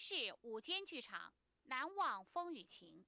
市午间剧场，难忘风雨情。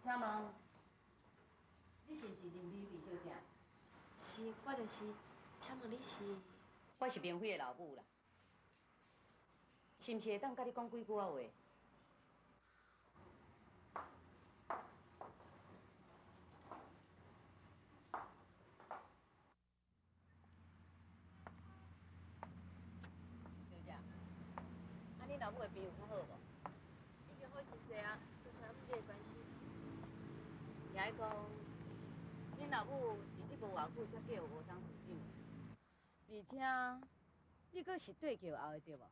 请问，你是不是林美美小姐？是，我就是。请问你是？我是明辉的老母啦，是不是会当甲你讲几句话？小姐，你老母的病有较好无？已经好真济啊，都是你的关系。听伊讲，恁老母伫即无偌久才叫学当市长的，而且你阁是对桥后的对无？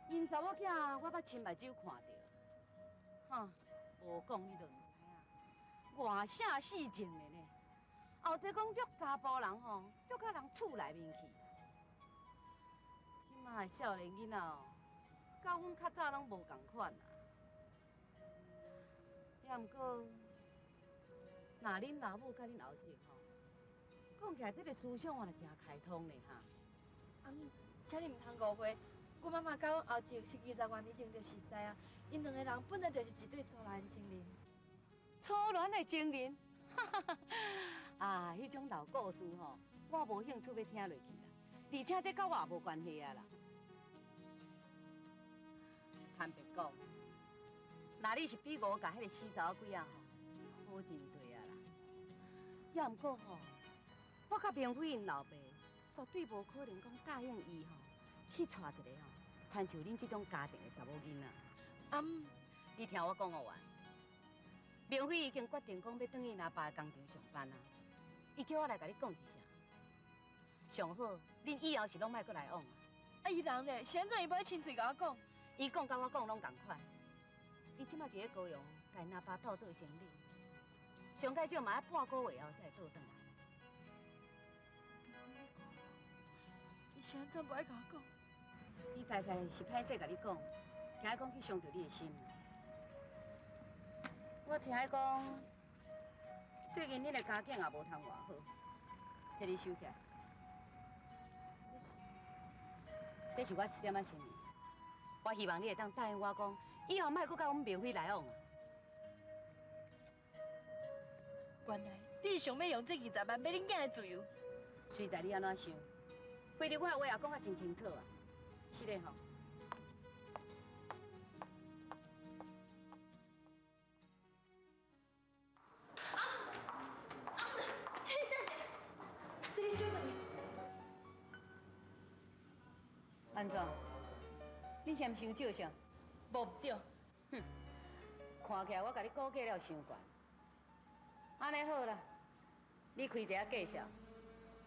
因查某囝我捌亲目睭看到，哈，无讲你都唔知影，外省死情的呢。后者讲约查甫人吼，约到人厝内面去。即马的少年囡仔哦，甲阮较早拢无共款啊。也毋过，那恁老母甲恁后姐吼，讲起来这个思想我就真开通咧哈。阿姆，请你唔通误会，阮妈妈甲阮后姐是20多年前就熟识啊，因两个人本来就是一对初恋情人。初恋的情人，哈哈啊，迄种老故事吼，我无兴趣要听落去啦。而且这甲我也无关系啊啦。坦白讲，那你是比我甲迄个死查某鬼啊吼好真多啊啦。也毋过吼，我甲明辉因老爸绝对无可能讲答应伊吼去娶一个吼亲像恁这种家庭的查某囡仔。阿姆，你听我讲完。明辉已经决定讲要转去阿爸的工厂上班啊！伊叫我来甲你讲一声，上好恁以后是拢莫阁来往啊！啊，伊人咧，现在伊要亲嘴甲我讲，伊讲甲我讲拢同款。伊即摆伫咧高雄，甲因阿爸斗做生意，上介少嘛要半个月后才会倒转来。明辉讲，伊现在无爱甲我讲。伊大概是歹势甲你讲，惊讲去伤着你的心啦。我听伊讲，最近恁的家境也无通偌好，找你收起来。这是我一点仔心意。我希望你会当答应我讲，以后莫阁甲阮明辉来往啊。原来你是想要用这20万买恁囝的自由？随在你安怎想，规日我的话也讲甲真清楚啊。是嘞吼。安怎？你嫌伤少啥？无对，哼，看起来我甲你估计了伤悬。安尼好啦，你开一下计数，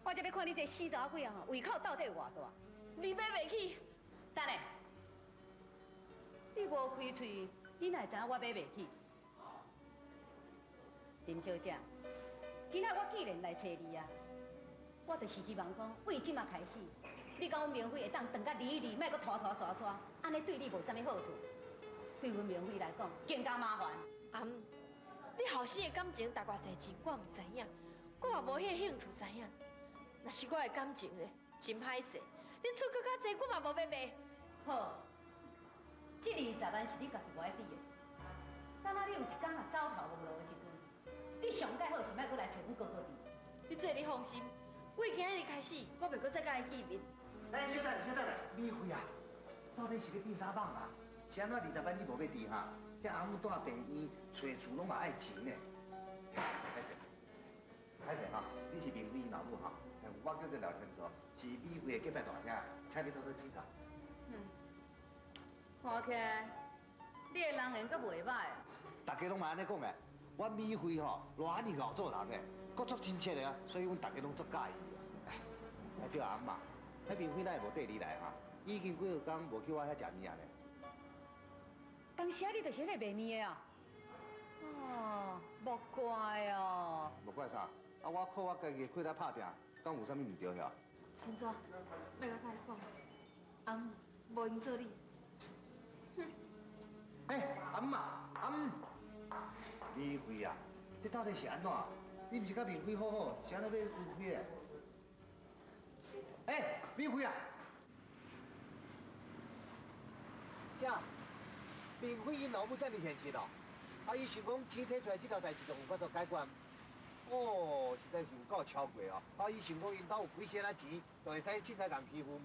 我才要看你这死查鬼啊吼，胃口到底有偌大。你买袂起？等下，你无开喙，你哪会知影我买袂起？林小姐，今仔我既然来找你啊，我就是希望讲，为即马开始，你甲阮明辉会当长甲离离，莫阁拖拖刷刷，安尼对你无啥物好处，对阮明辉来讲更加麻烦。阿姆，你后生的感情大偌侪钱，我唔知影，我嘛无迄个兴趣知影。若是我的感情咧，真歹势，恁出搁较济，我嘛无要卖。好，这20万是你家己无爱抵的。等下你有一天啊走投无路的时阵，你上介好是莫阁来找阮哥哥弟。你做你放心，我今仔日开始，我袂阁再甲伊见面。哎，小等小等，美惠啊，到底是要变啥梦啊？是安怎20万你无要治哈？这阿母住病院，找厝拢嘛爱钱呢。歹势哈，你是明辉老母哈，我叫做廖天卓，是美惠的结拜大兄，请你多多指教。看起来你的人缘阁袂歹。大家拢嘛安尼讲的，阮美惠吼偌尔熬做人的，佫足亲切的啊，所以阮大家拢足介意的。哎，对阿姆啊，迄明辉哪会无缀你来哈？已经几号工无去我遐食面啊咧。当时啊，你就是迄个卖面的啊？哦，莫怪哦。无怪啥，啊我靠我家己开来拍拼，敢有啥物唔对呀？天祖，要甲甲你讲，阿姆无用做你。哎，阿姆啊，阿姆，美惠啊，这到底是安怎？你毋是甲明辉好好，是安怎要分开咧？哎，美惠啊，啥？明辉因老母遮尔现实哦，啊，伊想讲钱摕出来这条代志就有法度解决。哦，实在是有够超过哦！啊，伊想讲因兜有几些仔钱，就会使凊彩共欺负。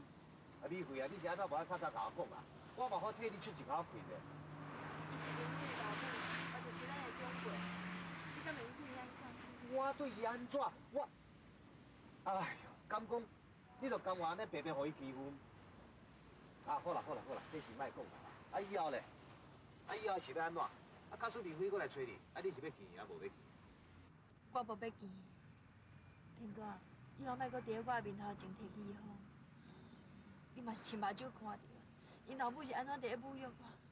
啊，美惠啊，你是安怎无爱较早甲我讲啊？我嘛好替你出一口气者。伊是明慧的老母，我就是咱的长辈，你敢袂对伊安怎？我对伊安怎？我，哎呦，敢讲，你就甘愿安尼白白互伊欺负？啊，好啦好啦好啦，这事莫讲啦。啊以后咧，啊以后是要安怎？啊，假使明辉过来找你，啊你是要见还无要见？我无要见。天祖啊，以后莫搁伫咧我的面头前提起伊好。你嘛是亲目睭看到，因老母是安怎伫咧侮辱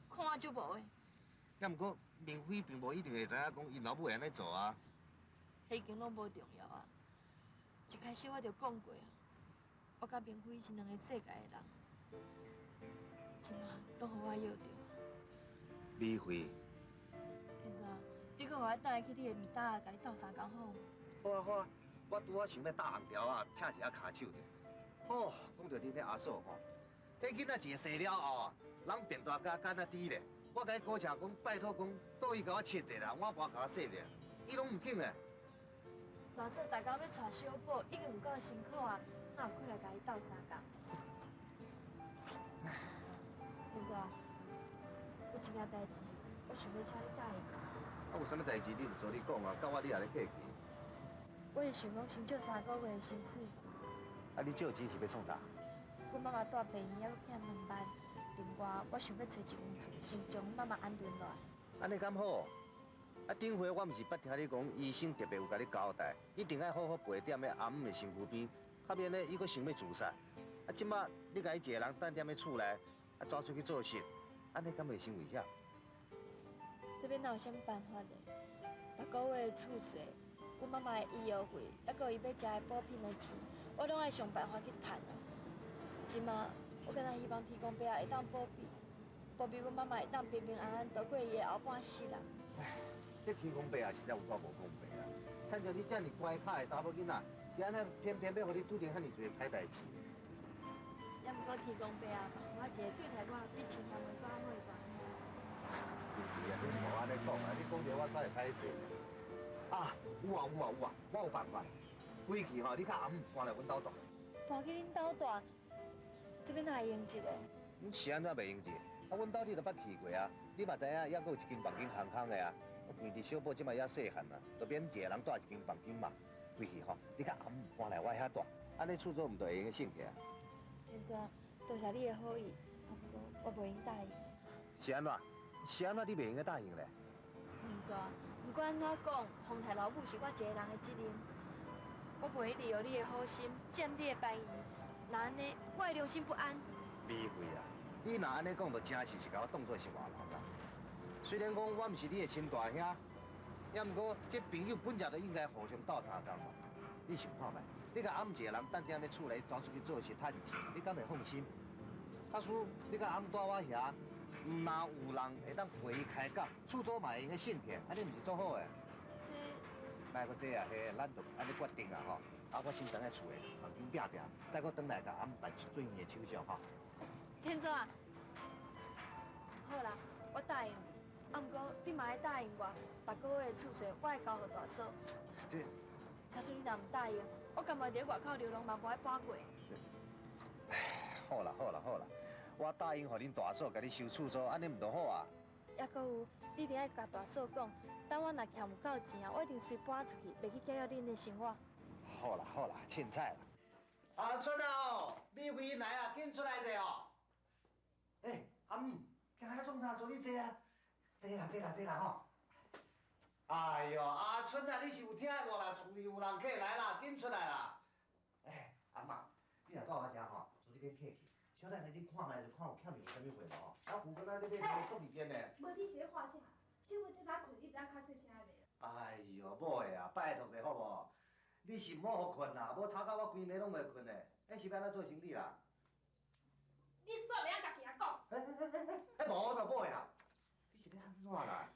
我，看我足无的。也毋过明辉并无一定会知影讲因老母会安尼做啊。迄已经拢无重要啊！一开始我就讲过啊，我甲明辉是两个世界的人，即马拢互我摇着。美惠，天祖啊，你搁互我带去你的面搭啊，甲你斗相共好？好啊好啊，我拄好想要搭红条啊，请一下骹手者。哦，讲到恁迄阿嫂吼，迄囡仔一个生了后啊，人变大家干啊低咧。我甲伊鼓请讲，拜托讲，倒伊甲我切者啦，我爸甲我洗者，伊拢唔肯咧。老说大家要娶小宝，已经有够辛苦啊，哪有可能甲你斗相共？天祖啊，有一件代志，我想要请你答应。啊，有啥物代志你唔做你讲啊？到我你也咧客气。我是想讲先借3个月的薪水。啊，你借钱是要创啥？阮妈妈住病院，还欠2万。另外，我想要找一间厝，先将阮妈妈安顿落来。安尼敢好？啊，顶回我毋是捌听你讲，医生特别有甲你交代，一定要好好陪踮咧阿姆的身躯边，较免咧伊阁想要自杀。啊，即马你甲伊一个人等踮咧厝内，啊走出去做事，安尼敢袂伤危险？这边哪有啥物办法咧？每个月的厝税、阮妈妈的医药费，还佫伊要食的补品的钱，我拢爱想办法去赚啊。即马我敢若希望天公伯啊会当保庇阮妈妈会当平平安安度过伊的后半世人。唉，这天公伯啊，实在有够无公平啊！趁着你遮尔乖巧的查某囡仔，是安尼偏偏要互你拄着遐尔侪歹代志。也毋过天公伯啊，我一个对待我比亲人的更好的人。是啊，你无安尼讲啊，你讲着我煞会歹势。啊，有啊有啊有啊，我有办法。回去吼，你甲阿姆搬来阮兜住。搬去恁兜住，这边哪会用一个？是安怎袂用钱？啊，阮兜你都捌去过啊，你嘛知影，还佫有一间房间空空的啊。关伫小宝即摆也细汉啊，就免一个人住一间房间嘛。回去吼，你甲阿姆搬来我遐住，安尼厝做毋就会用省去啊？天祖啊，多谢你的好意，啊不过我袂用答应。是安怎？是安怎你袂用个答应咧？啊，不管安怎讲，丰台老母是我一个人的责任。我袂一直有你的好心，占你的便宜，那安尼，我会良心不安。美惠啊，你若安尼讲，就真是甲我当作是外人啦。虽然讲我毋是你的亲大兄，也毋过这朋友本来就应该互相斗相共嘛。你想看觅，你甲暗一个人等踮咧厝内走出去做事趁钱，你敢会放心？假使你甲暗住我遐，毋若有人会当陪伊开讲，厝租嘛会用省去，安尼毋是足好诶。这，莫个这啊，嘿，咱就安尼决定啊吼。啊，我先等在厝诶，旁边拼拼，再搁转来甲暗办一转圆的手续吼。天祖啊，好啦，我答应你。啊，毋过你嘛要答应我，逐个月的厝税我会交予大嫂。这，假使你若毋答应，我甘会伫外口流浪嘛无爱搬过。唉，好啦好啦好啦，我答应互恁大嫂甲你收厝租，安尼毋就好啊？还阁有，你一定要甲大嫂讲，等我若欠有够钱啊，我一定随搬出去，袂去搅扰恁的生活。好啦好啦，凊彩啦。阿春啊哦，美惠来啊，紧出来者哦。阿姆，今仔创啥做你坐啊？坐啦坐啦坐啦吼。哎呦，阿春啊，你是有听无啦？厝里有人客来啦，紧出来啦。阿姆，你若住我遮吼，做你免客气。小等下你看卖就看有欠伊啥物货无吼。啊，有敢若你买做物件呢？无你是咧画啥？小妹这哪困，你当较细声的袂？哎呦，某个啊，拜托者好无？你是毋好互困啦，无吵到我规暝拢袂困的。迄是要安怎做生理啦？你煞袂晓家己啊讲？无就某个啊，你是咧安怎啦？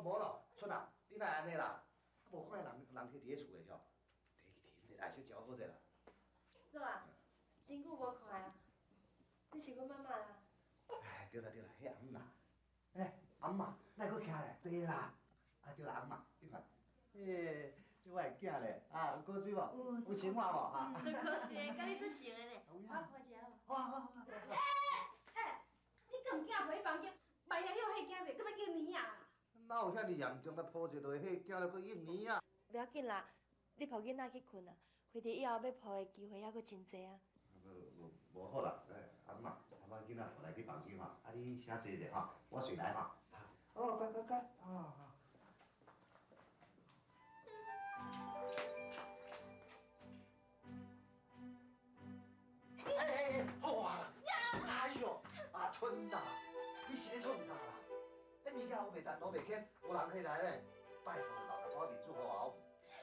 无咯，春啊，你哪会安尼啦？无看人去伫咧厝诶吼，摕去停者，来小招好者啦。嫂啊，真久无看啊，这是阮妈妈啦。哎，对啦对啦，迄阿姆啦。阿姆啊，哪会阁徛咧？坐啦。啊对啦，阿姆啊，你看，这我的囝咧，啊有果水无？有生活无？啊。最可惜的，甲你做成的呢。我看一下哦。好。你cầm囝回房间，万一有迄囝咧，搁要叫你啊？哪有遐尼严重？来抱一落，迄囝咧搁应年啊？不要紧啦，你抱囡仔去困啊，回头以后要抱的机会还阁真济啊。无好啦，阿姆啊，我囡仔抱来去房间吼，啊你先坐者吼，我随来吼。哦，乖，哦。好啊啦！哎呦，阿春呐，你是咧创啥啦？迄物件我袂单攞袂轻，有人起来咧，拜托老大我面子好后。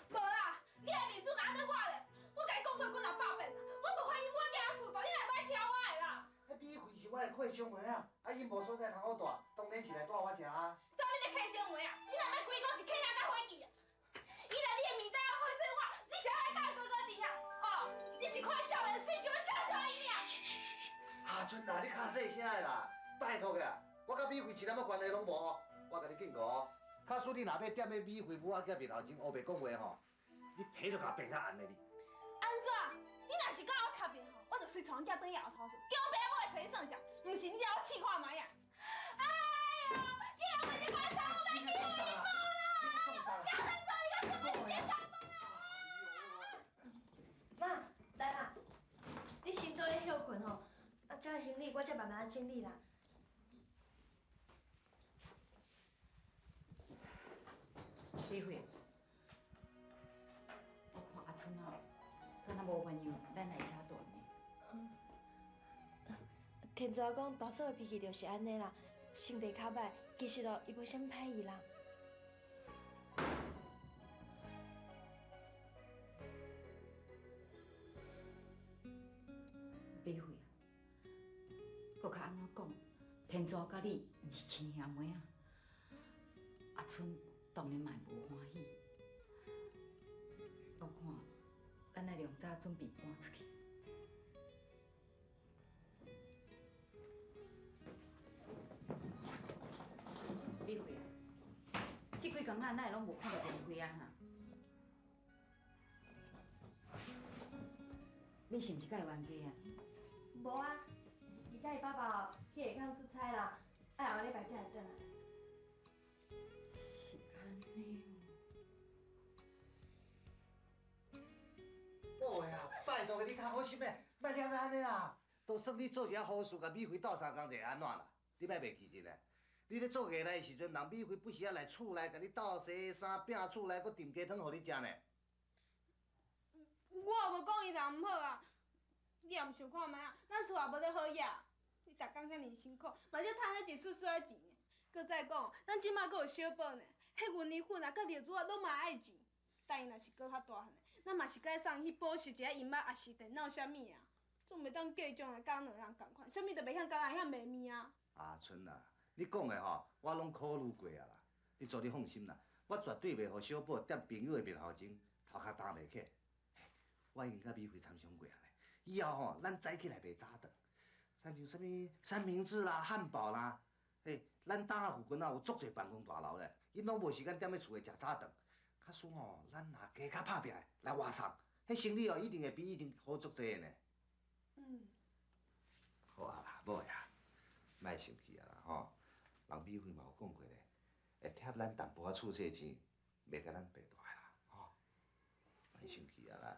无啦，你的面子哪得我咧？我甲你讲过几若百遍啦，我无欢喜我囝仔厝住，你来摆挑我的啦。迄米费是我的客伤的啊，因无所在通好住，当然是来住我遮啊。啥物在客伤话啊？你若要规讲是客人甲伙计啊？伊来你的面袋啊，好生活，你是爱甲伊哥哥伫啊？哦，你是看少年水想要笑伊尔？阿春啊，你较细声的啦，拜托个，我甲米费一点仔关系拢无，我甲你警告哦。假使你若要踮咧米费母仔囝面头前乌白讲话吼，你皮就甲变较暗的你。安怎？你若是甲我磕面吼，我就随带囝转后头去，叫爸母来找你算账，毋是你让我气看卖啊！哎呦，叫我你快走，我袂记你啦！不要再做你个什么你奸妈，来啦，你先倒咧休困吼，啊，遮行李我才慢慢整理啦。李慧，我看阿春哦，敢若无原样，咱来车断的。天主讲大嫂的脾气就是安尼啦，性地较歹，其实哦，伊无啥物歹意啦。李慧，搁较安怎讲？天主甲你毋是亲兄妹啊。阿春当然嘛无欢喜。我看，咱来量早准备搬出去。李慧，这几工仔哪会拢无看到电话啊？你是毋是甲伊冤家啊？无啊，伊甲伊爸爸去下港出差啦，爱后礼拜才会转来。是安尼哦。哦呀，拜托你较好心诶，莫念安尼啦。都算你做一下好事，甲美惠斗相共者安怎啦？你莫袂记着咧。你咧做下来的时阵，人美惠不时啊来厝内，甲你斗洗衫、拼厝内，搁炖鸡汤互你食呢。我无讲伊人毋好啊，你也毋想看卖啊？咱厝也无咧好野，你逐工遐尼辛苦，嘛才趁咧一丝丝的钱。搁再讲，咱即摆搁有小宝呢，迄云泥粉啊、甲尿珠啊，拢嘛爱钱。等伊若是搁较大汉的，咱嘛是该送去补习一下荧幕也是电脑啥物啊。总袂当计种来甲两人共款，啥物都袂晓甲人遐卖面啊。阿春啊，你讲的吼，我拢考虑过啊啦。你做你放心啦，我绝对袂互小宝踮朋友的面头前头壳担袂起。我已经甲美惠参详过啊咧，以后吼，咱早起来卖早顿，像啥物三明治啦、汉堡啦，咱党仔附近啊有足侪办公大楼咧，因拢无时间踮咧厝诶食早顿。假使吼，咱若加较拍拼来外送，迄生意哦一定会比以前好足侪呢。好啊啦，某呀，莫生气啊啦吼。人美惠嘛有讲过咧，会贴咱淡薄仔厝册钱，袂甲咱白大啦，吼。莫生气啊啦。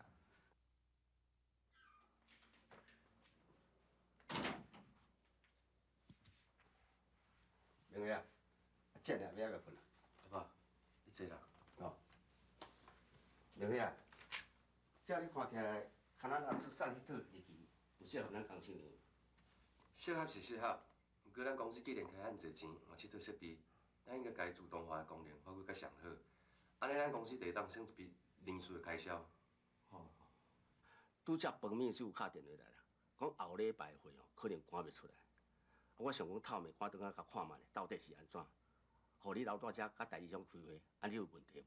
明月啊，食了你还袂困啊？阿爸，你坐啦。哦。明月啊，照你看起来，看咱若出产迄套机器，有适合咱工厂用。适合是适合，不过咱公司既然开遐尼侪钱换这套设备，咱应该家自动化的功能发挥较上好，安尼咱公司会当省一笔零碎的开销。好，拄则饭面就有打电话来啦，讲后礼拜会哦，可能赶袂出来。我想讲透暝赶倒甲看卖，到底是安怎？互你留大遮甲代理商开会，安尼有问题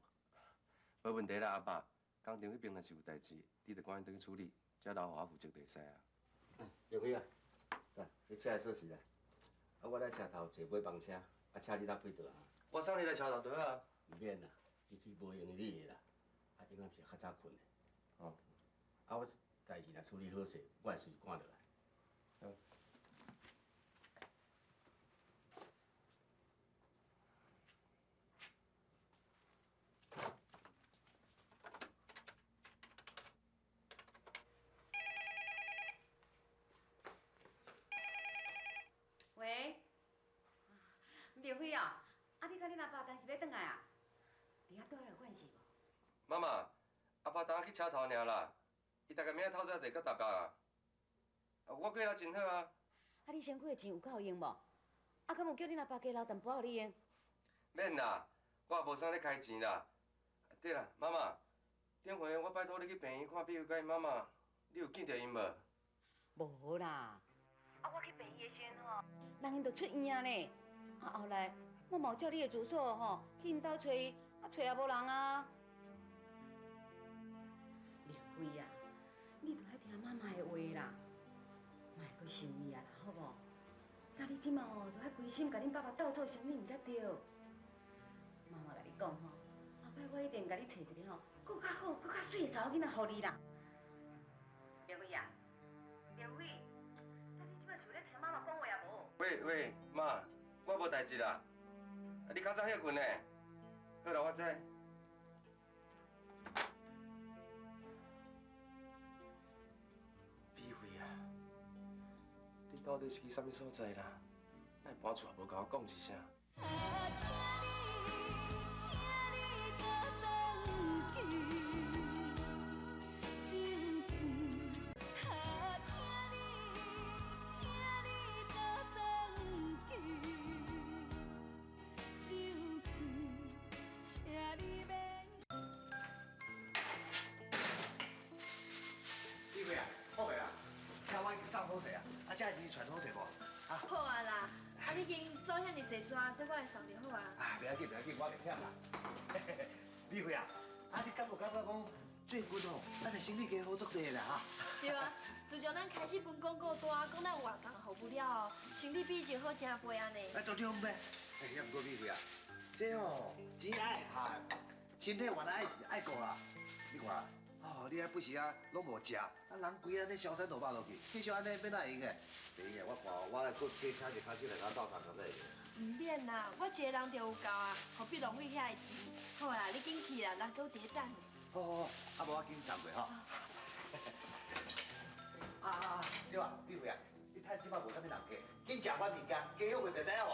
无？无问题啦，阿爸。工厂迄边若是有代志，你得赶紧倒去处理，才留互我负责就使啊。明辉啊，来，这车的锁匙来。啊，我来车头坐尾房车，啊，车你来配倒啊。我送你来车头倒啊。唔免啦，机器无用你的啦。啊，今暗是较早困的。哦。啊，我代志若处理好势，我会随时赶落来。好。喂，明辉啊，你甲恁阿爸当时要转来啊？伫遐倒来有关系无？妈妈，阿爸当去车头尔啦，伊大概明仔透早就到台北啊。我过来真好啊。啊，你身躯的钱有够用无？啊，敢有叫恁阿爸加留淡薄互你用？免啦，我也无啥咧开钱啦。对啦，妈妈，顶回我拜托你去病院看比如甲因妈妈，你有见到因无？无啦。啊，我去病院的时阵吼，人因就出院啊呢。啊，后来我嘛有照你的住所吼，去因兜找伊，啊找也无人啊。明辉啊，你着爱听妈妈的话啦，莫阁想伊啊啦，好无？那你即马吼，着爱规心甲恁爸爸斗做生理，毋才对。妈妈甲你讲吼，后摆我一定甲你找一个吼，搁较好、搁较水的查某囡仔互你啦。明辉啊，明辉。妈妈讲话啊无？喂，妈，我无代志啦。你较早歇困呢？好啦，我知。美惠啊，你到底是去啥物所在啦？哪会搬厝也无甲我讲一声？送好势啊！啊，这已经传好势无？啊，好啊啦，啊你已经做遐尼济纸，这我来送就好啊。啊，不要紧，我袂忝啦。美惠啊，啊，你敢有感觉讲最近哦，咱的生意加好足济啦哈？对啊，自从咱开始分广告单，讲咱有外送服务了后，生意比以前好真倍安尼。哎，都对呗。哎，也不过美惠啊，这哦钱爱赚，身体原来爱顾啦。你看，哦，你还不是啊，拢无食，啊人规安尼消散落肉落去，继续安尼要哪会用的？袂用的，我看我会搁加请一个卡手来甲斗谈谈才会用。唔免啦，我一个人就有够啊，何必浪费遐个钱？好啦，你紧去啦，人搁有伫等呢。好好好，啊无我紧送过吼。对啊，李慧啊，你趁即摆无啥物人客，紧食款物件，家乡话就知影无？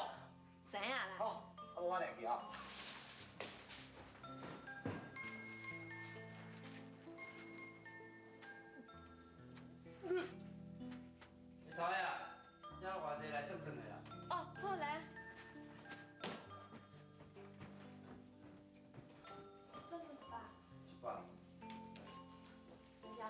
知影啦。好，啊无我来去吼。头尾啊，请偌济来算算的啦。哦，好来。总共100。100。等一下。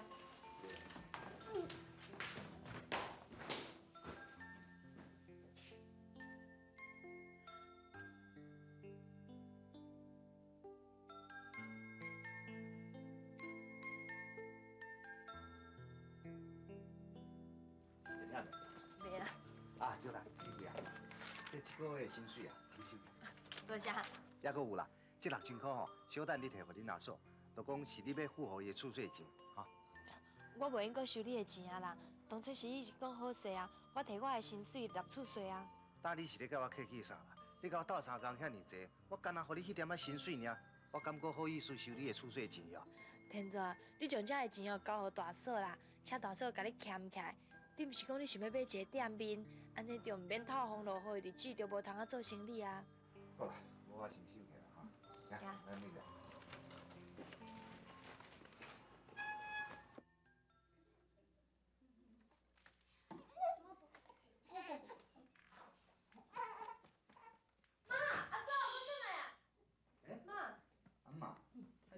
没啦。啊，对啦，李慧啊，这1个月薪水啊，你收。多谢。还阁有啦，这6000块吼，小等你摕互恁阿嫂，就讲是你要付互伊的储税钱，吼。我袂用阁收你的钱啊啦，当初是伊是讲好势啊，我摕我的薪水纳储税啊。当你是咧甲我客气啥啦？你甲我斗3工遐尔济，我干那互你迄点仔薪水尔，我感觉好意思收你的储税钱了。天泽，你将这个钱哦交互大嫂啦，请大嫂甲你欠起来。你毋是讲你想要买一个店面，安尼就毋免透风落雨，日子就无通啊做生意啊。好啦，我先收起来哈。来，来那个。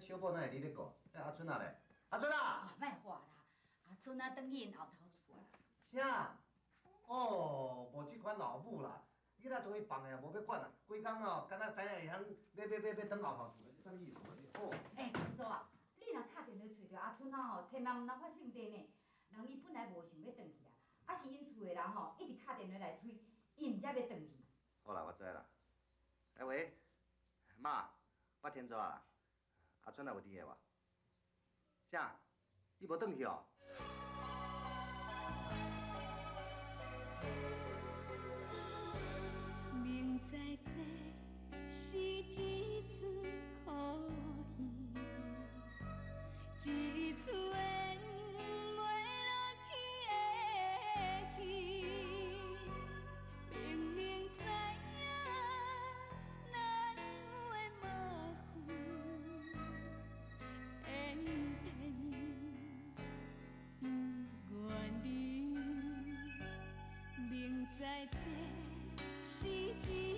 小宝哪会伫咧顾？阿春啊咧？阿春啊！哦，莫话啦，阿春啊，转去因后头厝啦。啥？哦，无即款老母啦，你若从伊放的，无要管啦。规工哦，敢若知影会晓要转后头厝，这啥物意思？哦。哎，陈祖啊，你若打电话找着阿春啊吼，千万毋通发生地呢。人伊本来无想要转去啦，啊是因厝的人吼一直打电话来催，伊毋才要转去。好啦，我知啦。哎喂，妈，我天祖啊。阿春还有伫个无？啥？伊无转去哦？明知这是一出苦戏，一出演袂落去的戏，明明知影咱有的马虎，偏偏不愿意。明知这是一